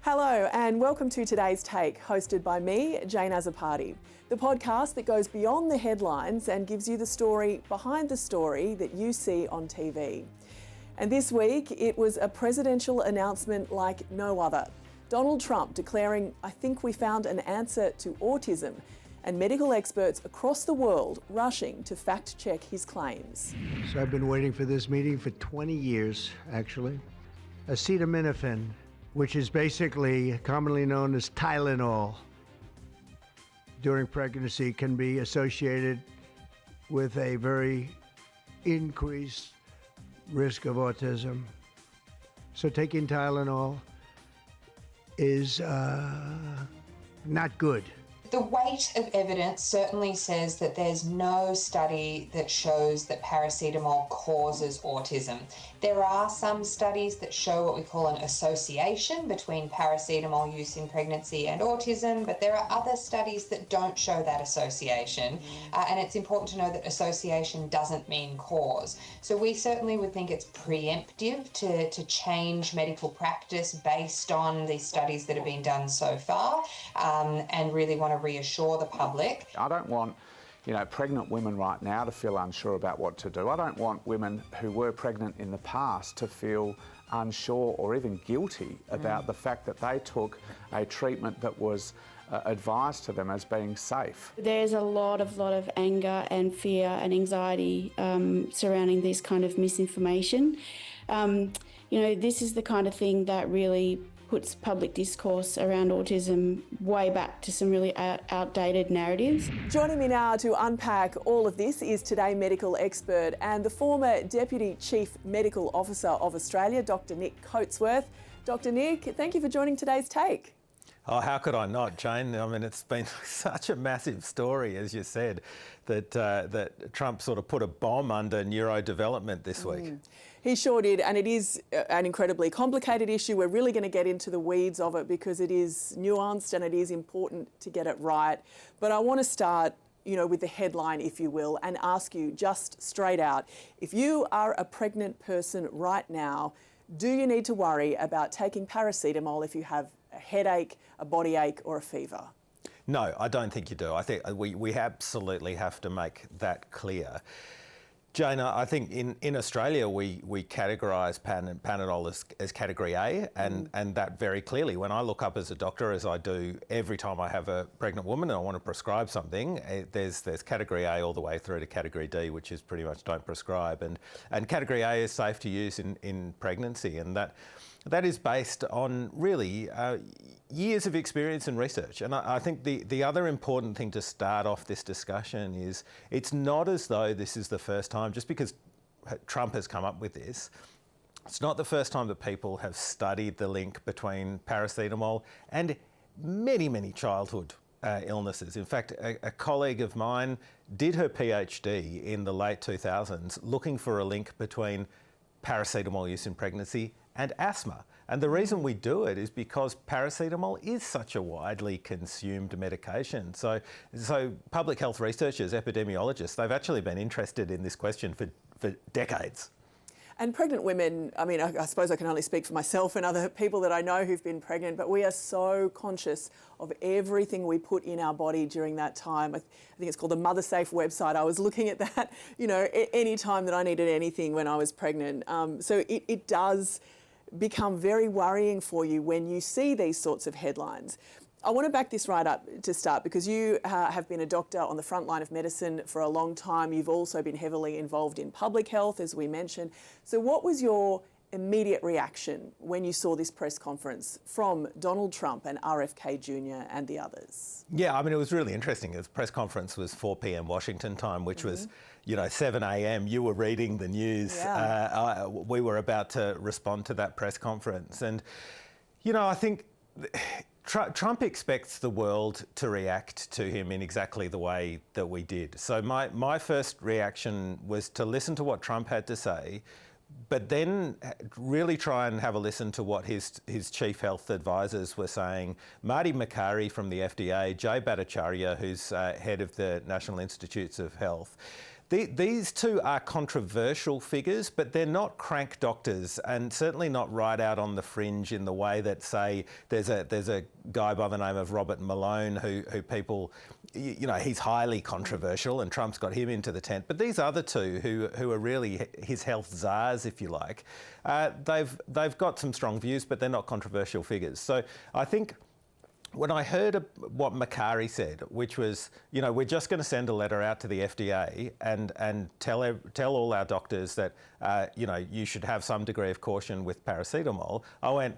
Hello and welcome to Today's Take, hosted by me, Jane Azzopardi, the podcast that goes beyond the headlines and gives you the story behind the story that you see on TV. And this week, it was a presidential announcement like no other. Donald Trump declaring, "I think we found an answer to autism," and medical experts across the world rushing to fact-check his claims. So I've been waiting for this meeting for 20 years, actually. Acetaminophen, which is basically commonly known as Tylenol, during pregnancy can be associated with a very increased risk of autism. So taking Tylenol is not good. The weight of evidence certainly says that there's no study that shows that paracetamol causes autism. There are some studies that show what we call an association between paracetamol use in pregnancy and autism, but there are other studies that don't show that association. And it's important to know that association doesn't mean cause. So we certainly would think it's preemptive to change medical practice based on these studies that have been done so far, and really want to reassure the public. I don't want, pregnant women right now to feel unsure about what to do. I don't want women who were pregnant in the past to feel unsure or even guilty about the fact that they took a treatment that was advised to them as being safe. There's a lot of anger and fear and anxiety surrounding this kind of misinformation. This is the kind of thing that really puts public discourse around autism way back to some really outdated narratives. Joining me now to unpack all of this is Today medical expert and the former Deputy Chief Medical Officer of Australia, Dr. Nick Coatsworth. Dr. Nick, thank you for joining Today's Take. Oh, how could I not, Jane? I mean, it's been such a massive story, as you said, that Trump sort of put a bomb under neurodevelopment this week. He sure did, and it is an incredibly complicated issue. We're really going to get into the weeds of it because it is nuanced and it is important to get it right. But I want to start, with the headline, if you will, and ask you just straight out, if you are a pregnant person right now, do you need to worry about taking paracetamol if you have a headache, a body ache or a fever? No, I don't think you do. I think we absolutely have to make that clear. Jane, I think in Australia we categorise Panadol as category A, and that very clearly. When I look up as a doctor, as I do every time I have a pregnant woman and I want to prescribe something, there's category A all the way through to category D, which is pretty much don't prescribe. And category A is safe to use in pregnancy, and that is based on really years of experience and research. And I think the other important thing to start off this discussion is it's not as though this is the first time, just because Trump has come up with this, it's not the first time that people have studied the link between paracetamol and many, many childhood illnesses. In fact, a colleague of mine did her PhD in the late 2000s looking for a link between paracetamol use in pregnancy and asthma. And the reason we do it is because paracetamol is such a widely consumed medication. So public health researchers, epidemiologists, they've actually been interested in this question for decades. And pregnant women, I suppose I can only speak for myself and other people that I know who've been pregnant, but we are so conscious of everything we put in our body during that time. I think it's called the Mother Safe website. I was looking at that, any time that I needed anything when I was pregnant. So it does become very worrying for you when you see these sorts of headlines. I want to back this right up to start because you have been a doctor on the front line of medicine for a long time. You've also been heavily involved in public health, as we mentioned. So what was your immediate reaction when you saw this press conference from Donald Trump and RFK Jr. and the others? Yeah, it was really interesting. The press conference was 4 p.m. Washington time, which was, 7 a.m. You were reading the news. Yeah. We were about to respond to that press conference. And, I think Trump expects the world to react to him in exactly the way that we did. So my first reaction was to listen to what Trump had to say, but then really try and have a listen to what his chief health advisors were saying. Marty Makary from the FDA, Jay Bhattacharya, who's head of the National Institutes of Health. these two are controversial figures, but they're not crank doctors, and certainly not right out on the fringe in the way that, say, there's a guy by the name of Robert Malone who people, he's highly controversial, and Trump's got him into the tent. But these other two, who are really his health czars, if you like, they've got some strong views, but they're not controversial figures. So I think, when I heard what Makari said, which was, we're just going to send a letter out to the FDA and tell all our doctors that, you should have some degree of caution with paracetamol, I went,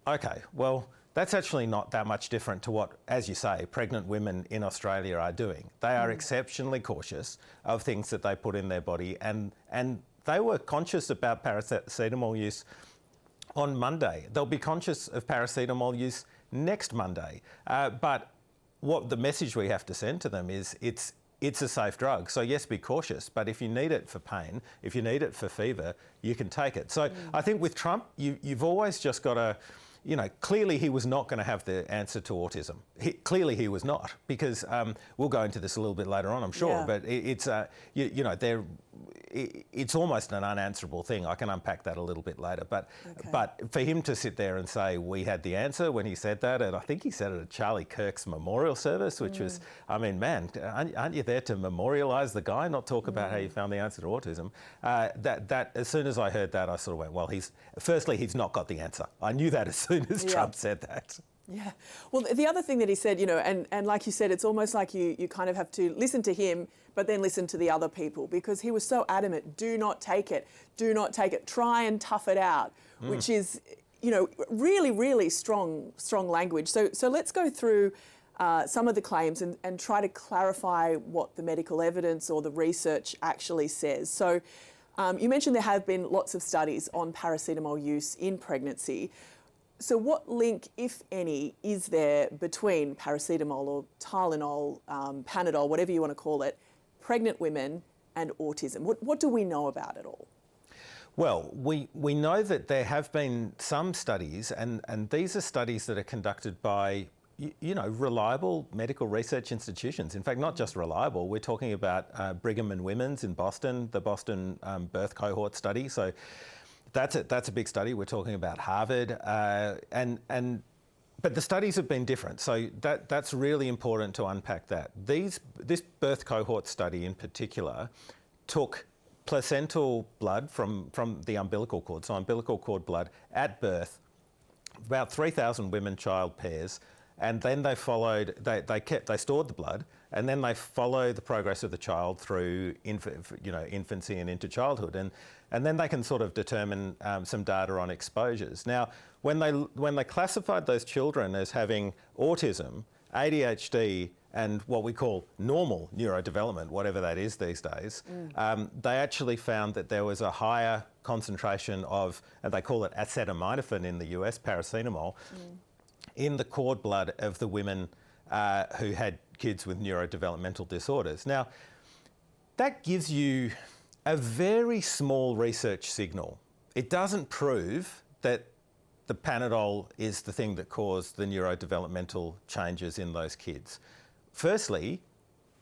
okay, well, that's actually not that much different to what, as you say, pregnant women in Australia are doing. They are exceptionally cautious of things that they put in their body, and they were conscious about paracetamol use on Monday. They'll be conscious of paracetamol use next Monday. But what the message we have to send to them is it's a safe drug. So yes, be cautious, but if you need it for pain, if you need it for fever, you can take it. So I think with Trump, you've always just got to, clearly he was not going to have the answer to autism. Clearly he was not, because we'll go into this a little bit later on, I'm sure, but it's almost an unanswerable thing. I can unpack that a little bit later. But for him to sit there and say we had the answer when he said that, and I think he said it at Charlie Kirk's memorial service, which was, I mean, man, aren't you there to memorialise the guy, not talk about how you found the answer to autism? That as soon as I heard that, I sort of went, well, he's not got the answer. I knew that as soon as Trump said that. Yeah. Well, the other thing that he said, and like you said, it's almost like you kind of have to listen to him, but then listen to the other people, because he was so adamant, do not take it, try and tough it out, which is, really, really strong language. So let's go through some of the claims and try to clarify what the medical evidence or the research actually says. So you mentioned there have been lots of studies on paracetamol use in pregnancy. So what link, if any, is there between paracetamol or Tylenol, Panadol, whatever you want to call it, pregnant women and autism? What do we know about it all? Well, we know that there have been some studies, and these are studies that are conducted by reliable medical research institutions. In fact, not just reliable. We're talking about Brigham and Women's in Boston, the Boston birth cohort study. So that's a big study. We're talking about Harvard, but the studies have been different. So that's really important to unpack that. This birth cohort study in particular took placental blood from the umbilical cord, so umbilical cord blood at birth, about 3,000 women-child pairs, and then they followed. They stored the blood, and then they follow the progress of the child through infancy and into childhood, and then they can sort of determine some data on exposures. Now, when they classified those children as having autism, ADHD, and what we call normal neurodevelopment, whatever that is these days, they actually found that there was a higher concentration of, and they call it acetaminophen in the US, paracetamol, in the cord blood of the women who had kids with neurodevelopmental disorders. Now, that gives you a very small research signal. It doesn't prove that the Panadol is the thing that caused the neurodevelopmental changes in those kids. Firstly,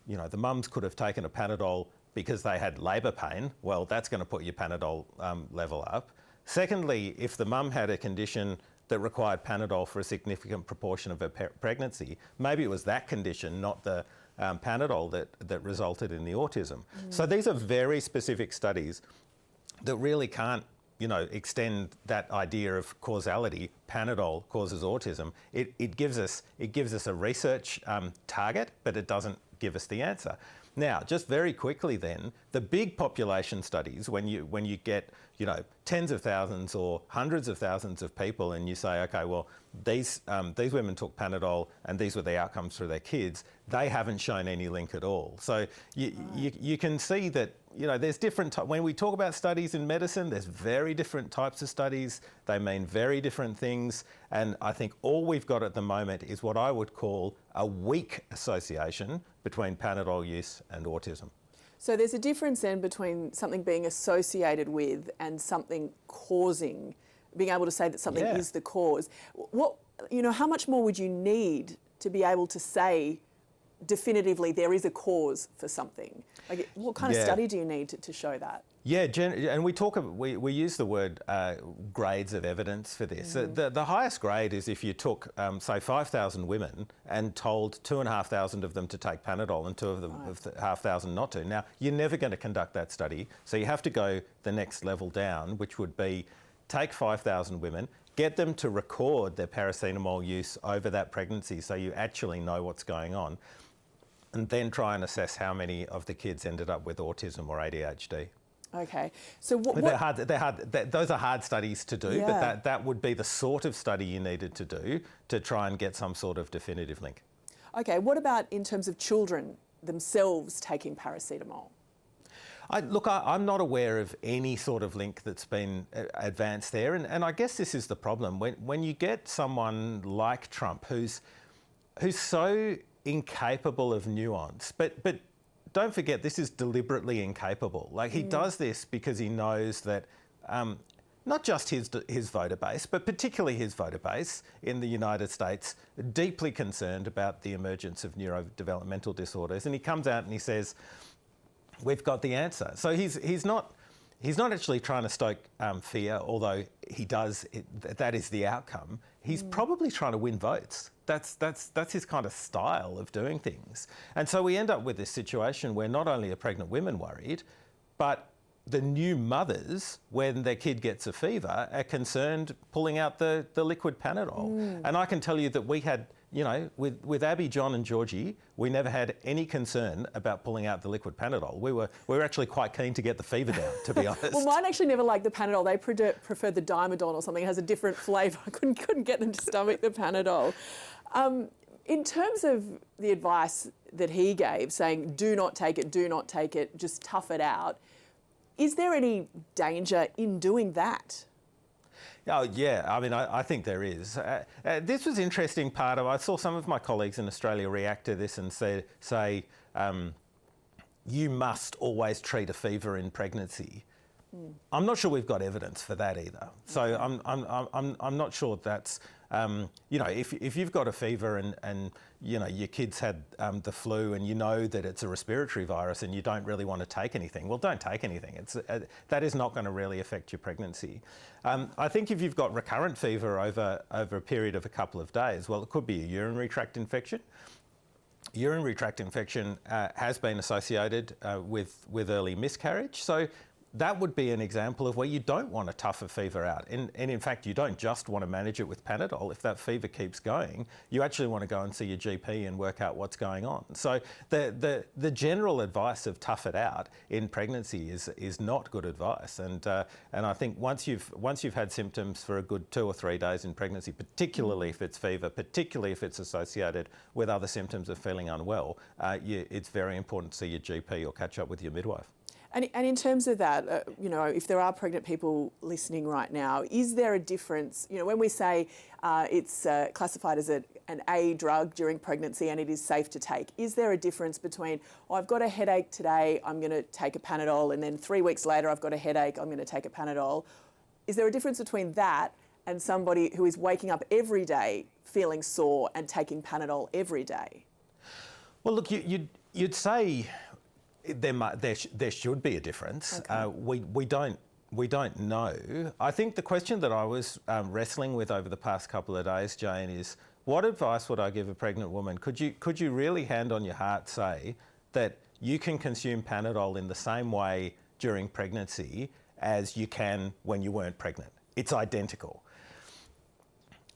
the mums could have taken a Panadol because they had labour pain. Well, that's going to put your Panadol level up. Secondly, if the mum had a condition that required Panadol for a significant proportion of her pregnancy, maybe it was that condition, not the Panadol that resulted in the autism. So these are very specific studies that really can't extend that idea of causality. Panadol causes autism. It gives us a research target, but it doesn't give us the answer. Now, just very quickly then, the big population studies, when you get tens of thousands or hundreds of thousands of people, and you say, okay, well, these women took Panadol and these were the outcomes for their kids, they haven't shown any link at all. So you can see that there's different when we talk about studies in medicine, there's very different types of studies. They mean very different things, and I think all we've got at the moment is what I would call a weak association between Panadol use and autism. So there's a difference then between something being associated with and something causing, being able to say that something is the cause. How much more would you need to be able to say definitively there is a cause for something? Like, what kind of Yeah. study do you need to show that? Yeah, and we use the word grades of evidence for this. The highest grade is if you took, say, 5,000 women and told 2,500 of them to take Panadol and 2,500 not to. Now, you're never going to conduct that study, so you have to go the next level down, which would be take 5,000 women, get them to record their paracetamol use over that pregnancy so you actually know what's going on, and then try and assess how many of the kids ended up with autism or ADHD. Okay, so what? Those are hard studies to do, Yeah. but that would be the sort of study you needed to do to try and get some sort of definitive link. Okay, what about in terms of children themselves taking paracetamol? I'm not aware of any sort of link that's been advanced there, and I guess this is the problem. When you get someone like Trump who's so incapable of nuance, but don't forget, this is deliberately incapable. Like, he does this because he knows that not just his voter base, but particularly his voter base in the United States, are deeply concerned about the emergence of neurodevelopmental disorders. And he comes out and he says, we've got the answer. So he's not actually trying to stoke fear, although he does. That is the outcome. He's probably trying to win votes. That's his kind of style of doing things. And so we end up with this situation where not only are pregnant women worried, but the new mothers, when their kid gets a fever, are concerned pulling out the liquid Panadol. And I can tell you that we had, with Abby, John and Georgie, we never had any concern about pulling out the liquid Panadol. We were actually quite keen to get the fever down, to be honest. Well, mine actually never liked the Panadol. They preferred the Dimedon or something. It has a different flavour. I couldn't get them to stomach the Panadol. In terms of the advice that he gave, saying do not take it, just tough it out, is there any danger in doing that? Oh, yeah. I mean, I think there is. This was interesting part of, I saw some of my colleagues in Australia react to this and say you must always treat a fever in pregnancy. I'm not sure we've got evidence for that either. So I'm not sure that's, if you've got a fever and your kid's had the flu and you know that it's a respiratory virus and you don't really want to take anything, well, don't take anything. That is not going to really affect your pregnancy. I think if you've got recurrent fever over a period of a couple of days, well, it could be a urinary tract infection. Urinary tract infection has been associated with early miscarriage. So that would be an example of where you don't want to tough a fever out. And in fact, you don't just want to manage it with Panadol. If that fever keeps going, you actually want to go and see your GP and work out what's going on. So the general advice of tough it out in pregnancy is not good advice. And I think once you've had symptoms for a good 2 or 3 days in pregnancy, particularly if it's fever, particularly if it's associated with other symptoms of feeling unwell, it's very important to see your GP or catch up with your midwife. And in terms of that, if there are pregnant people listening right now, is there a difference? When we say it's classified as an A drug during pregnancy and it is safe to take, is there a difference between, I've got a headache today, I'm going to take a Panadol, and then 3 weeks later I've got a headache, I'm going to take a Panadol? Is there a difference between that and somebody who is waking up every day feeling sore and taking Panadol every day? Well, look, you'd say there should be a difference. Okay. We don't know. I think the question that I was wrestling with over the past couple of days, Jane, is what advice would I give a pregnant woman? Could you really, hand on your heart, say that you can consume Panadol in the same way during pregnancy as you can when you weren't pregnant? It's identical.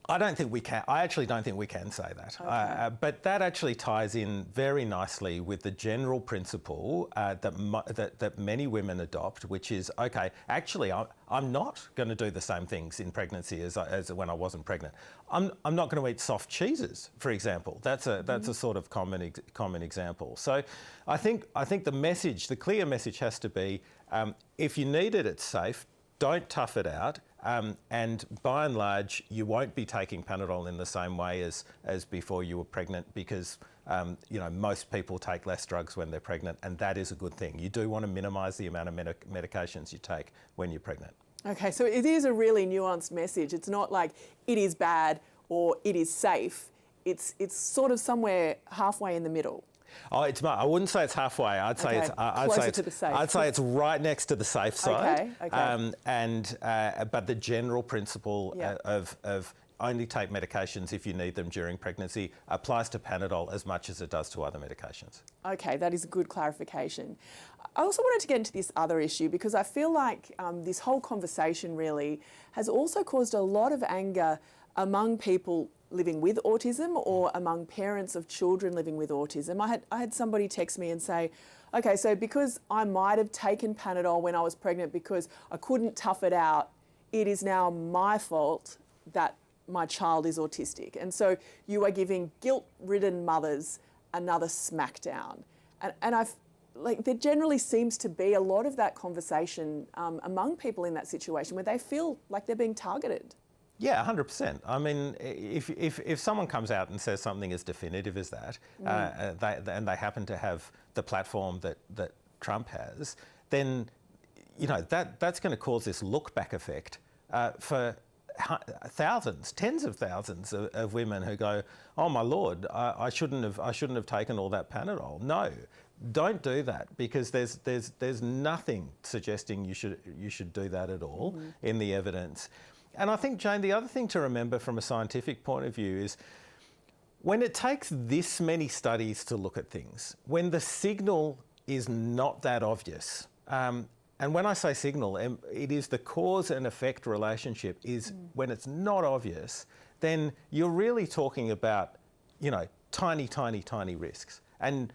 I don't think we can. I actually don't think we can say that. Okay. But that actually ties in very nicely with the general principle that many women adopt, which is, okay, actually, I'm not going to do the same things in pregnancy as when I wasn't pregnant. I'm not going to eat soft cheeses, for example. That's a sort of common example. So I think the clear message has to be, if you need it, it's safe. Don't tough it out. And by and large, you won't be taking Panadol in the same way as before you were pregnant because, most people take less drugs when they're pregnant, and that is a good thing. You do want to minimise the amount of medications you take when you're pregnant. Okay, so it is a really nuanced message. It's not like it is bad or it is safe. It's sort of somewhere halfway in the middle. Oh, I wouldn't say it's halfway. I'd say Okay, closer to the safe. I'd say it's right next to the safe side. Okay. But the general principle Yeah. of only take medications if you need them during pregnancy applies to Panadol as much as it does to other medications. Okay, that is a good clarification. I also wanted to get into this other issue because I feel like this whole conversation really has also caused a lot of anger among people living with autism or among parents of children living with autism. I had somebody text me and say, okay, so because I might have taken Panadol when I was pregnant because I couldn't tough it out, it is now my fault that my child is autistic. And so you are giving guilt-ridden mothers another smackdown. And there generally seems to be a lot of that conversation among people in that situation where they feel like they're being targeted. Yeah, 100%. I mean, if someone comes out and says something as definitive as that, and they happen to have the platform that Trump has, then that's going to cause this look-back effect for thousands, tens of thousands of women who go, oh my Lord, I shouldn't have taken all that Panadol. No, don't do that, because there's nothing suggesting you should do that at all in the evidence. And I think, Jane, the other thing to remember from a scientific point of view is when it takes this many studies to look at things, when the signal is not that obvious, and when I say signal, it is the cause and effect relationship is when it's not obvious, then you're really talking about, tiny, tiny, tiny risks. And,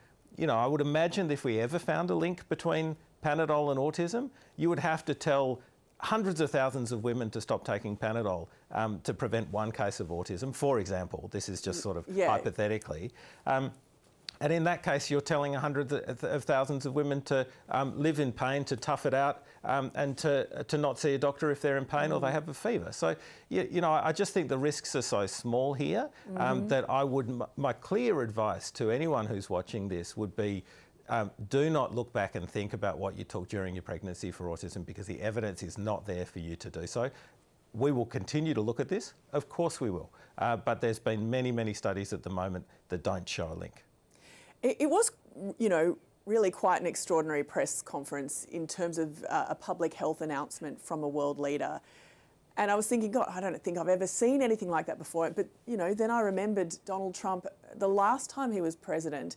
I would imagine that if we ever found a link between Panadol and autism, you would have to tell hundreds of thousands of women to stop taking Panadol to prevent one case of autism, for example. This is just sort of hypothetically. And in that case, you're telling hundreds of thousands of women to live in pain, to tough it out, and to not see a doctor if they're in pain or they have a fever. So, I just think the risks are so small here that my clear advice to anyone who's watching this would be, do not look back and think about what you took during your pregnancy for autism, because the evidence is not there for you to do so. We will continue to look at this. Of course we will. But there's been many, many studies at the moment that don't show a link. It was, really quite an extraordinary press conference in terms of a public health announcement from a world leader. And I was thinking, God, I don't think I've ever seen anything like that before. But, then I remembered Donald Trump, the last time he was president,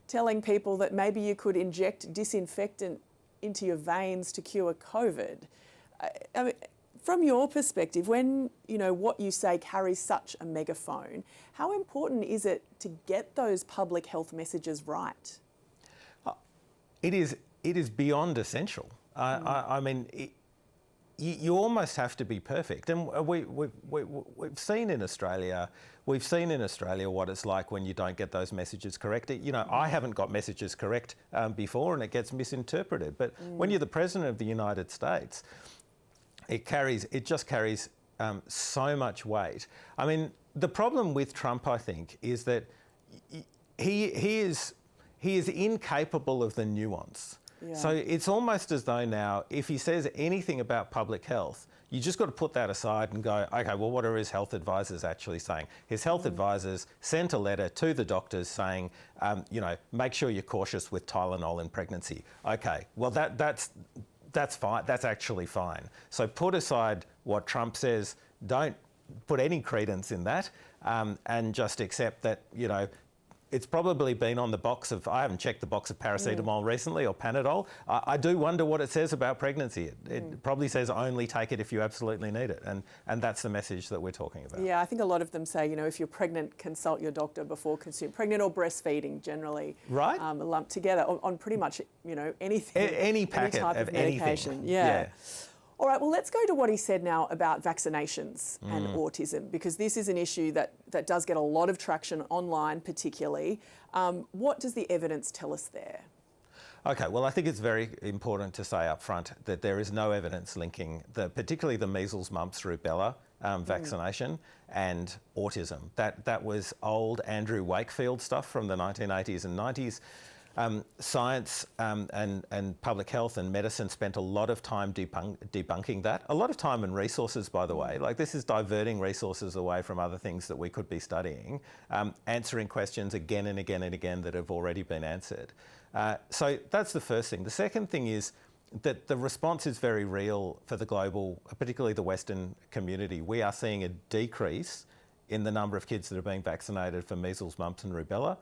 telling people that maybe you could inject disinfectant into your veins to cure COVID. I mean, from your perspective, when, what you say carries such a megaphone, how important is it to get those public health messages right? It is beyond essential. I mean, you almost have to be perfect. And we've seen in Australia what it's like when you don't get those messages correct. I haven't got messages correct before, and it gets misinterpreted. But when you're the President of the United States, it just carries so much weight. I mean, the problem with Trump, I think, is that he is incapable of the nuance. Yeah. So it's almost as though now, if he says anything about public health, you just got to put that aside and go, okay, well, what are his health advisors actually saying? His health advisors sent a letter to the doctors saying, make sure you're cautious with Tylenol in pregnancy. Okay, well, that's fine. That's actually fine. So put aside what Trump says. Don't put any credence in that, and just accept that, it's probably been on the box of, I haven't checked the box of paracetamol recently, or Panadol. I do wonder what it says about pregnancy. It probably says only take it if you absolutely need it. And that's the message that we're talking about. Yeah, I think a lot of them say, if you're pregnant, consult your doctor before consuming. Pregnant or breastfeeding, generally. Right. Lumped together on pretty much, anything. Any packet any type of medication. Anything. Yeah. All right, well, let's go to what he said now about vaccinations and autism, because this is an issue that does get a lot of traction online particularly. What does the evidence tell us there? Okay, well, I think it's very important to say up front that there is no evidence linking particularly the measles, mumps, rubella vaccination and autism. That was old Andrew Wakefield stuff from the 1980s and 90s. Science and public health and medicine spent a lot of time debunking that. A lot of time and resources, by the way. Like, this is diverting resources away from other things that we could be studying, answering questions again and again and again that have already been answered. So that's the first thing. The second thing is that the response is very real for the global, particularly the Western community. We are seeing a decrease in the number of kids that are being vaccinated for measles, mumps and rubella.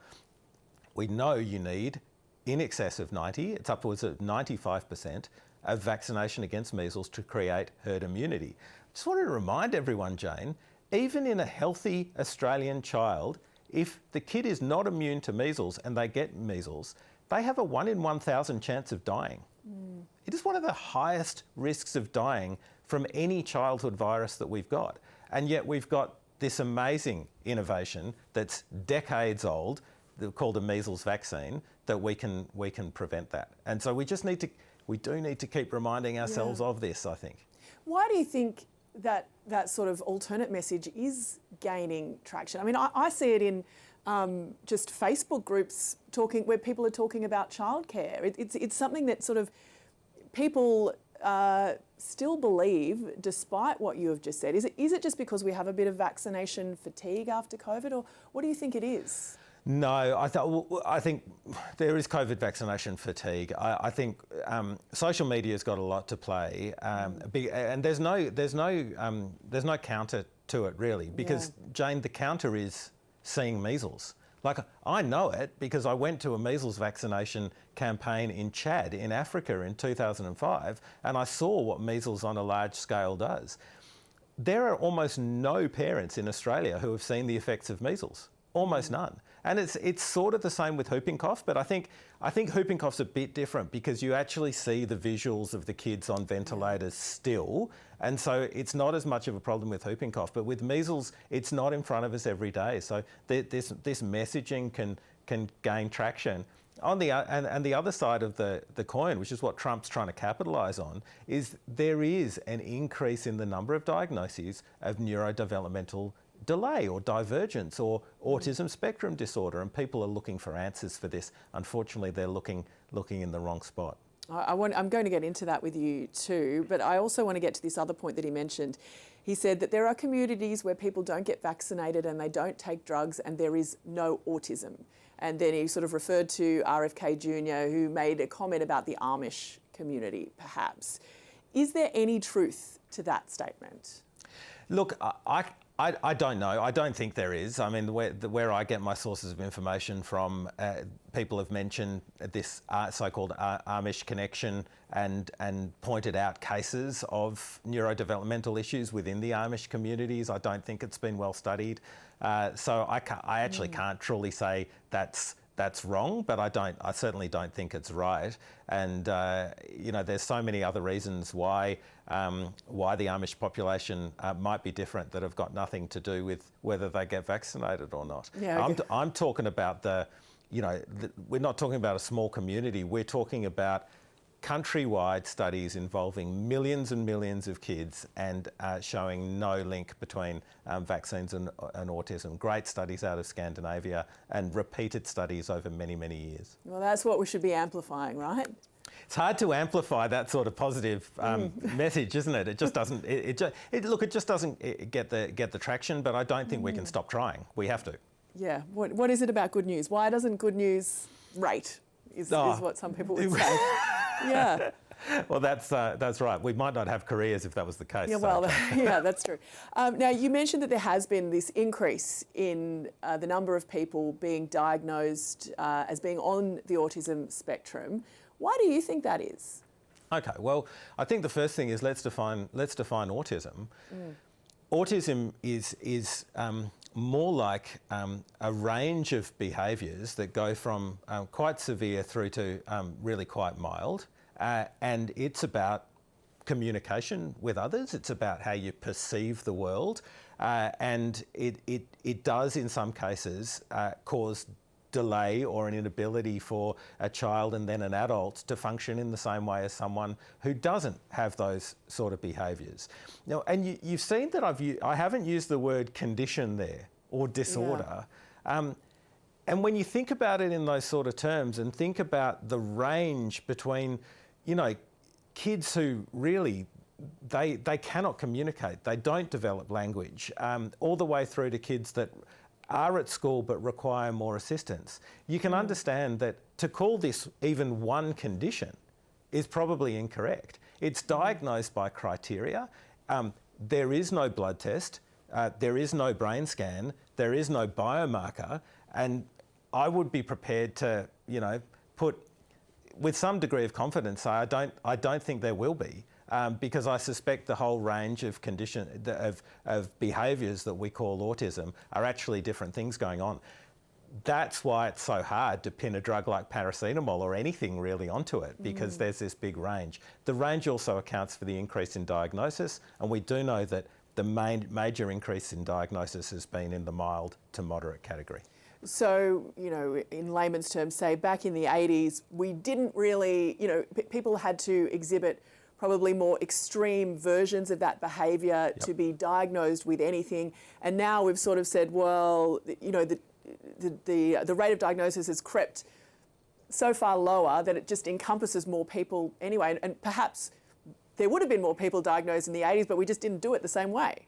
We know you need in excess of 90, it's upwards of 95% of vaccination against measles to create herd immunity. Just wanted to remind everyone, Jane, even in a healthy Australian child, if the kid is not immune to measles and they get measles, they have a 1 in 1,000 chance of dying. It is one of the highest risks of dying from any childhood virus that we've got. And yet we've got this amazing innovation that's decades old, called a measles vaccine, that we can prevent that. And so we do need to keep reminding ourselves of this, I think. Why do you think that sort of alternate message is gaining traction? I mean, I see it in just Facebook groups where people are talking about childcare. It's something that sort of people still believe, despite what you have just said. Is it just because we have a bit of vaccination fatigue after COVID, or what do you think it is? No, I think there is COVID vaccination fatigue. I think social media's got a lot to play, and there's no counter to it really, because Jane, the counter is seeing measles. Like, I know it because I went to a measles vaccination campaign in Chad in Africa in 2005, and I saw what measles on a large scale does. There are almost no parents in Australia who have seen the effects of measles. Almost none. And it's sort of the same with whooping cough, but I think whooping cough's a bit different because you actually see the visuals of the kids on ventilators still, and so it's not as much of a problem with whooping cough. But with measles, it's not in front of us every day, so this messaging can gain traction. On the other side of the coin, which is what Trump's trying to capitalise on, is there is an increase in the number of diagnoses of neurodevelopmental delay or divergence or autism spectrum disorder, and people are looking for answers for this. Unfortunately, they're looking in the wrong spot. I'm going to get into that with you too, but I also want to get to this other point that he mentioned. He said that there are communities where people don't get vaccinated and they don't take drugs and there is no autism. And then he sort of referred to RFK Jr., who made a comment about the Amish community, perhaps. Is there any truth to that statement? Look, I don't know. I don't think there is. I mean, where I get my sources of information from, people have mentioned this so-called Amish connection and pointed out cases of neurodevelopmental issues within the Amish communities. I don't think it's been well studied. So I actually can't truly say that's wrong, but I certainly don't think it's right. And there's so many other reasons why the Amish population might be different that have got nothing to do with whether they get vaccinated or not. Yeah, okay. I'm talking about we're not talking about a small community. We're talking about countrywide studies involving millions and millions of kids and showing no link between vaccines and autism. Great studies out of Scandinavia and repeated studies over many, many years. Well, that's what we should be amplifying, right? It's hard to amplify that sort of positive message, isn't it? It just doesn't. It just doesn't get the traction. But I don't think we can stop trying. We have to. Yeah. What is it about good news? Why doesn't good news rate? Is what some people would say. Yeah. Well, that's right. We might not have careers if that was the case. Yeah, well, yeah, that's true. Now, you mentioned that there has been this increase in the number of people being diagnosed as being on the autism spectrum. Why do you think that is? Okay, well, I think the first thing is let's define autism. Autism is more like a range of behaviours that go from quite severe through to really quite mild, and it's about communication with others. It's about how you perceive the world, and it does in some cases cause delay or an inability for a child and then an adult to function in the same way as someone who doesn't have those sort of behaviours. Now, and you've seen that I haven't used the word condition there or disorder. Yeah. And when you think about it in those sort of terms and think about the range between, you know, kids who really, they cannot communicate, they don't develop language, all the way through to kids that are at school but require more assistance. You can understand that to call this even one condition is probably incorrect. It's diagnosed by criteria. There is no blood test, there is no brain scan, there is no biomarker, and I would be prepared to, you know, put with some degree of confidence, say I don't think there will be, because I suspect the whole range of of behaviours that we call autism are actually different things going on. That's why it's so hard to pin a drug like paracetamol or anything really onto it, because there's this big range. The range also accounts for the increase in diagnosis, and we do know that the major increase in diagnosis has been in the mild to moderate category. So, you know, in layman's terms, say back in the 80s, we didn't really, you know, people had to exhibit probably more extreme versions of that behaviour to be diagnosed with anything. And now we've sort of said, well, you know, the rate of diagnosis has crept so far lower that it just encompasses more people anyway. And perhaps there would have been more people diagnosed in the 80s, but we just didn't do it the same way.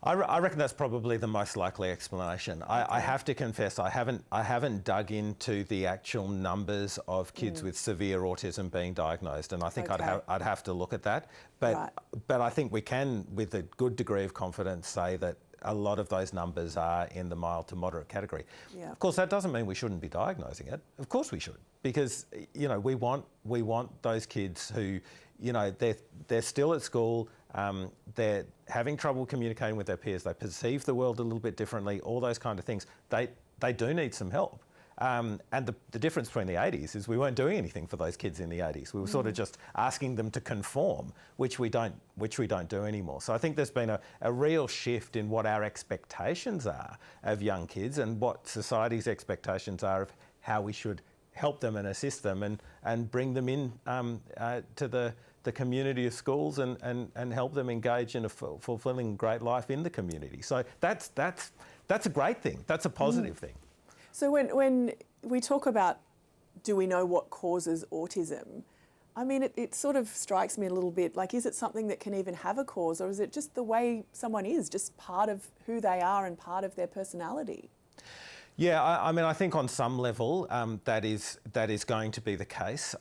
I reckon that's probably the most likely explanation. I have to confess, I haven't dug into the actual numbers of kids with severe autism being diagnosed, and I think I'd have to look at that. But I think we can, with a good degree of confidence, say that a lot of those numbers are in the mild to moderate category. Yeah. Of course, that doesn't mean we shouldn't be diagnosing it. Of course we should, because, you know, we want those kids who, you know, they're still at school. They're having trouble communicating with their peers. They perceive the world a little bit differently, all those kind of things. They do need some help. And the difference between the 80s is we weren't doing anything for those kids in the 80s. We were sort of just asking them to conform, which we don't do anymore. So I think there's been a real shift in what our expectations are of young kids and what society's expectations are of how we should help them and assist them and bring them in to the community of schools and help them engage in a fulfilling great life in the community. So that's a great thing. That's a positive thing. So when we talk about, do we know what causes autism? I mean, it sort of strikes me a little bit like, is it something that can even have a cause, or is it just the way someone is, just part of who they are and part of their personality? Yeah, I mean, I think on some level that is going to be the case.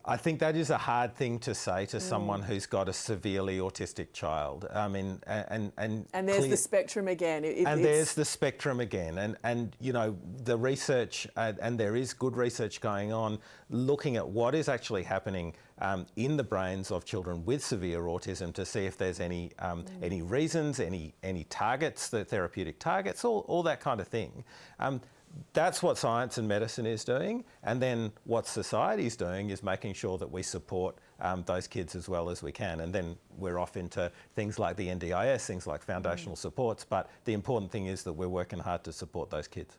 I think that is a hard thing to say to someone who's got a severely autistic child. I mean, and there's the spectrum again. There's the spectrum again, and you know, the research and there is good research going on looking at what is actually happening in the brains of children with severe autism to see if there's any reasons, any targets, the therapeutic targets, all that kind of thing. That's what science and medicine is doing, and then what society is doing is making sure that we support those kids as well as we can, and then we're off into things like the NDIS, things like foundational supports, but the important thing is that we're working hard to support those kids.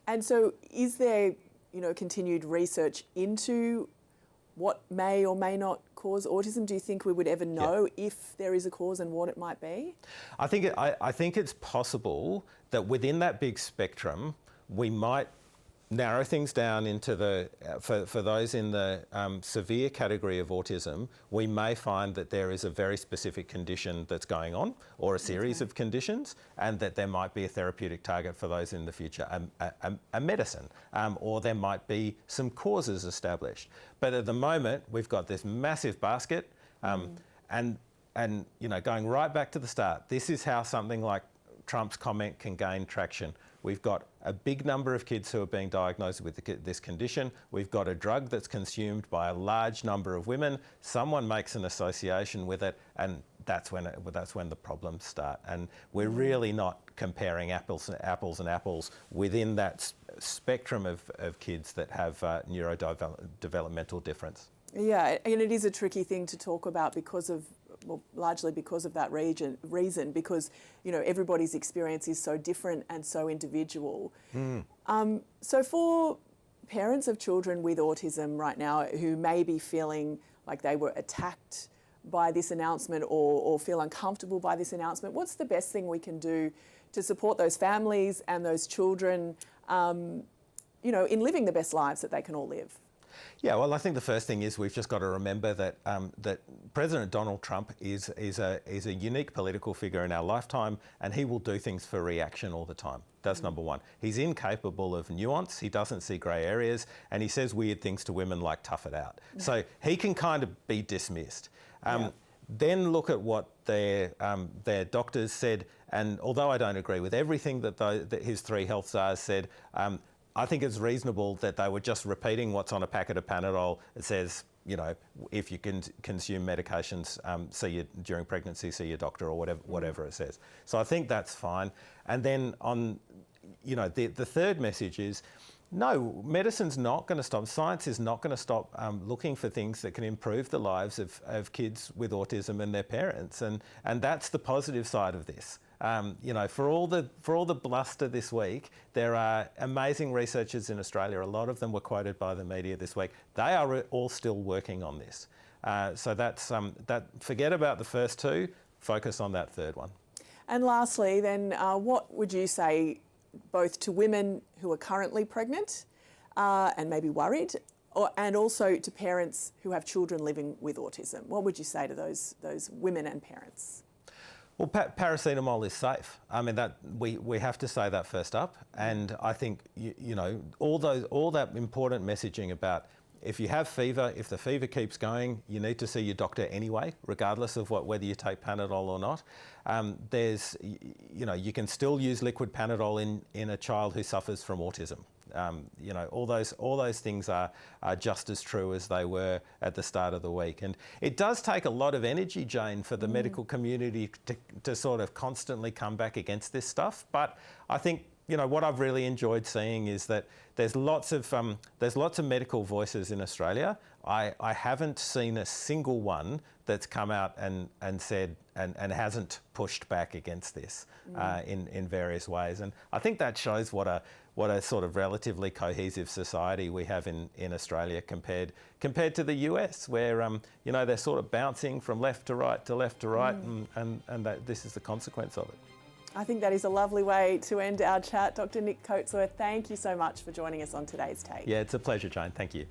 And so is there, you know, continued research into what may or may not cause autism? Do you think we would ever know if there is a cause and what it might be? I think it's possible that within that big spectrum, we might narrow things down into for those in the severe category of autism, we may find that there is a very specific condition that's going on, or a series of conditions, and that there might be a therapeutic target for those in the future, a medicine, or there might be some causes established. But at the moment, we've got this massive basket, and you know, going right back to the start, this is how something like Trump's comment can gain traction. We've got a big number of kids who are being diagnosed with this condition. We've got a drug that's consumed by a large number of women. Someone makes an association with it, and that's when the problems start. And we're really not comparing apples and apples within that spectrum of kids that have neurodevelopmental difference. Yeah, and it is a tricky thing to talk about largely because of that reason, because, you know, everybody's experience is so different and so individual. So for parents of children with autism right now who may be feeling like they were attacked by this announcement or feel uncomfortable by this announcement, what's the best thing we can do to support those families and those children in living the best lives that they can all live? Yeah, well, I think the first thing is we've just got to remember that that President Donald Trump is a unique political figure in our lifetime, and he will do things for reaction all the time. That's number one. He's incapable of nuance. He doesn't see grey areas, and he says weird things to women like "tough it out." So he can kind of be dismissed. Then look at what their doctors said, and although I don't agree with everything that his three health stars said, I think it's reasonable that they were just repeating what's on a packet of Panadol. It says, if you can consume medications, during pregnancy, see your doctor, or whatever it says. So I think that's fine. And then the third message is, no, medicine's not going to stop. Science is not going to stop looking for things that can improve the lives of kids with autism and their parents. And that's the positive side of this. For all the bluster this week, there are amazing researchers in Australia. A lot of them were quoted by the media this week. They are all still working on this. So that's forget about the first two. Focus on that third one. And lastly, then, what would you say both to women who are currently pregnant and maybe worried, and also to parents who have children living with autism? What would you say to those women and parents? Well, paracetamol is safe. I mean, that we have to say that first up. And I think all that important messaging about, if you have fever, if the fever keeps going, you need to see your doctor anyway, regardless of whether you take Panadol or not. You can still use liquid Panadol in a child who suffers from autism. All those things are just as true as they were at the start of the week. And it does take a lot of energy, Jane, for the medical community to sort of constantly come back against this stuff. But I think what I've really enjoyed seeing is that there's lots of medical voices in Australia. I haven't seen a single one that's come out and said and hasn't pushed back against this in various ways. And I think that shows what a sort of relatively cohesive society we have in Australia compared to the US, where they're sort of bouncing from left to right to left to right, and that this is the consequence of it. I think that is a lovely way to end our chat. Dr. Nick Coatsworth, thank you so much for joining us on today's Take. Yeah, it's a pleasure, Jane. Thank you.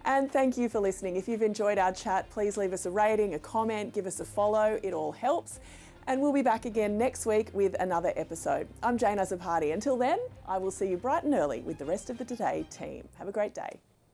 And thank you for listening. If you've enjoyed our chat, please leave us a rating, a comment, give us a follow. It all helps. And we'll be back again next week with another episode. I'm Jane Azzopardi. Until then, I will see you bright and early with the rest of the Today team. Have a great day.